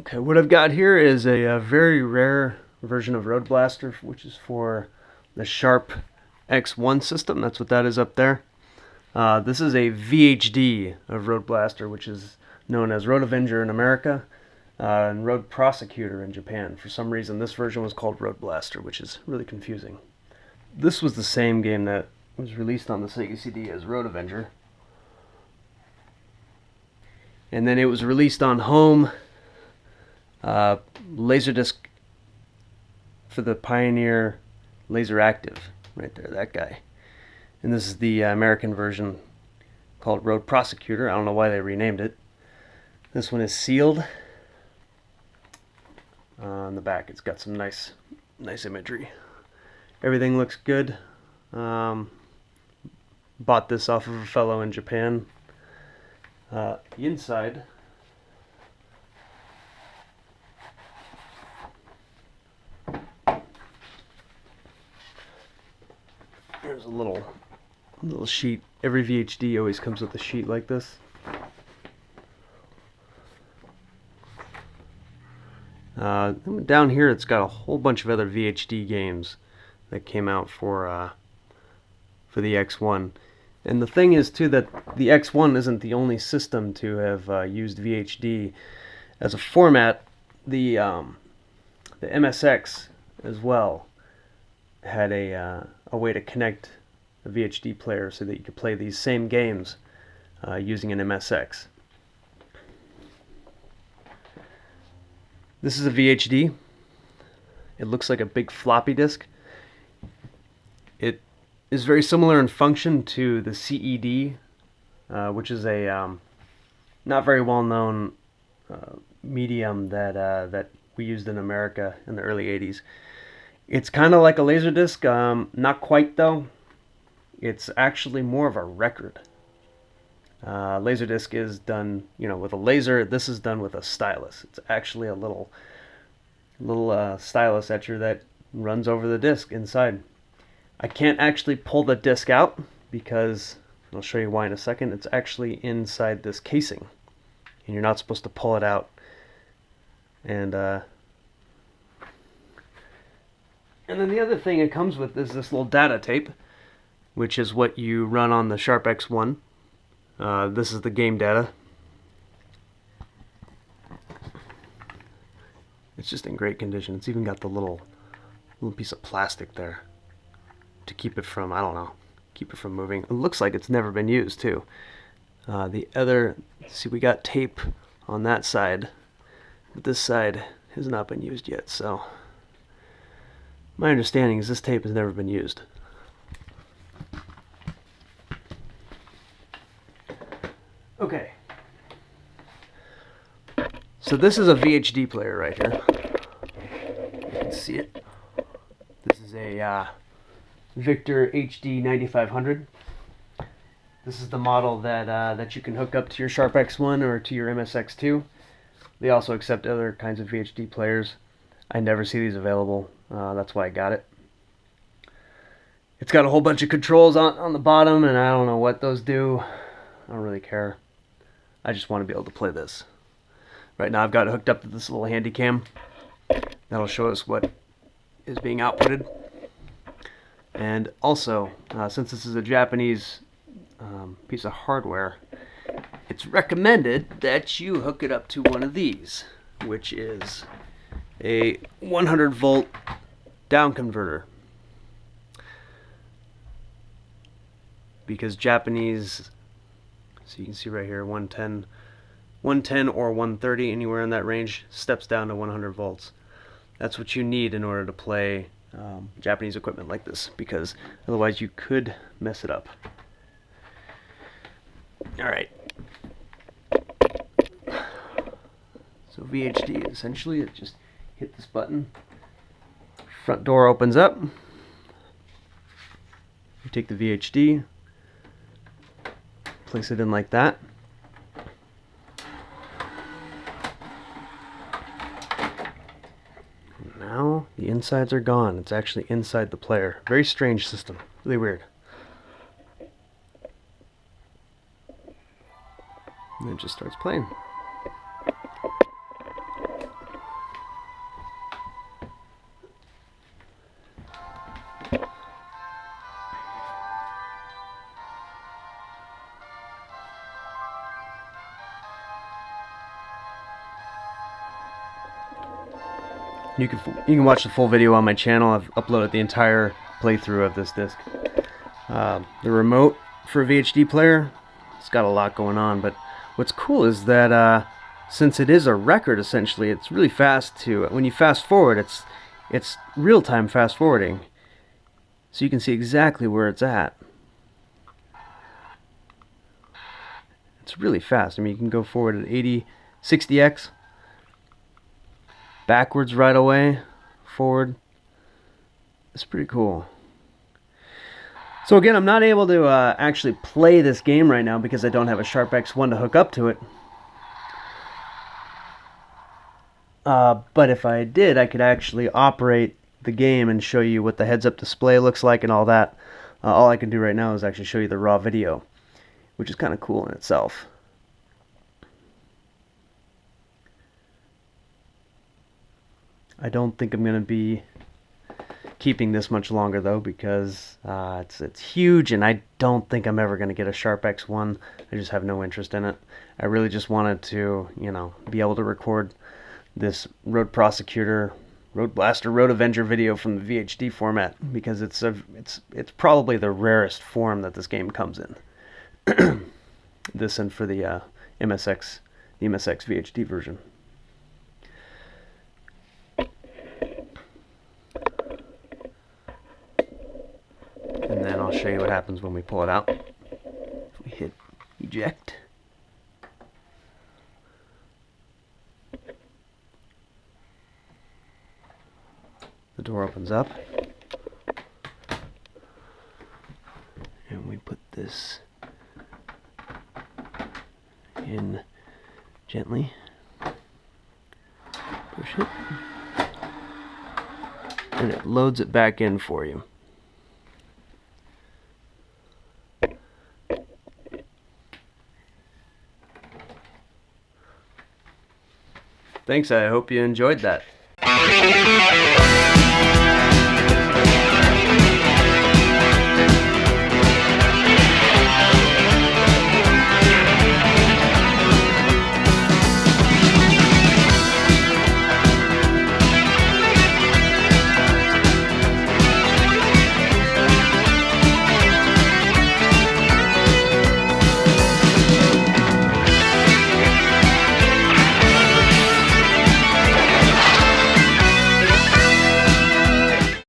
Okay, what I've got here is a very rare version of Road Blaster, which is for the Sharp X1 system. That's what that is up there. This is a VHD of Road Blaster, which is known as Road Avenger in America and Road Prosecutor in Japan. For some reason, this version was called Road Blaster, which is really confusing. This was the same game that was released on the Sega CD as Road Avenger. And then it was released on home Laserdisc for the Pioneer Laser Active, right there, that guy. And this is the American version called Road Prosecutor. I don't know why they renamed it. This one is sealed. On the back, it's got some nice imagery. Everything looks good. Bought this off of a fellow in Japan. The inside, there's a little sheet. Every VHD always comes with a sheet like this. Down here, it's got a whole bunch of other VHD games that came out for the X1. And the thing is, too, that the X1 isn't the only system to have used VHD as a format. The MSX as well had a way to connect a VHD player so that you could play these same games using an MSX. This is a VHD. It looks like a big floppy disk. It is very similar in function to the CED, which is a not very well known medium that we used in America in the early 80s. It's kind of like a Laserdisc, not quite though. It's actually more of a record. Laserdisc is done, with a laser. This is done with a stylus. It's actually a little stylus etcher that runs over the disc inside. I can't actually pull the disc out because, I'll show you why in a second, it's actually inside this casing. And you're not supposed to pull it out. And then the other thing it comes with is this little data tape, which is what you run on the Sharp X1. This is the game data. It's just in great condition. It's even got the little piece of plastic there to keep it from, keep it from moving. It looks like it's never been used too. See, we got tape on that side, but this side has not been used yet. So my understanding is this tape has never been used. Okay. So this is a VHD player right here. You can see it. This is a Victor HD 9500. This is the model that you can hook up to your Sharp X1 or to your MSX2. They also accept other kinds of VHD players. I never see these available. That's why I got it. It's got a whole bunch of controls on the bottom, and I don't know what those do. I don't really care. I just want to be able to play this. Right now I've got it hooked up to this little handy cam. That'll show us what is being outputted. And also, since this is a Japanese piece of hardware, it's recommended that you hook it up to one of these, which is a 100 volt down converter. Because Japanese, so you can see right here, 110 or 130, anywhere in that range, steps down to 100 volts. That's what you need in order to play Japanese equipment like this, because otherwise you could mess it up. Alright. So VHD, essentially, it just hit this button. Front door opens up. You take the VHD, place it in like that. Now the insides are gone. It's actually inside the player. Very strange system. Really weird. And it just starts playing. You can watch the full video on my channel. I've uploaded the entire playthrough of this disc. The remote for a VHD player, it's got a lot going on, but what's cool is that since it is a record essentially, it's really fast to, when you fast forward, it's real-time fast forwarding, so you can see exactly where it's at. It's really fast. I mean, you can go forward at 60x, backwards right away, forward. It's pretty cool. So again, I'm not able to actually play this game right now because I don't have a Sharp X1 to hook up to it. But if I did, I could actually operate the game and show you what the heads-up display looks like and all that. All I can do right now is actually show you the raw video, which is kind of cool in itself. I don't think I'm going to be keeping this much longer though, because it's huge, and I don't think I'm ever going to get a Sharp X1. I just have no interest in it. I really just wanted to, you know, be able to record this Road Prosecutor, Road Blaster, Road Avenger video from the VHD format, because it's probably the rarest form that this game comes in. This and for the MSX VHD version. And then I'll show you what happens when we pull it out. If we hit eject. The door opens up. And we put this in gently. Push it. And it loads it back in for you. Thanks, I hope you enjoyed that.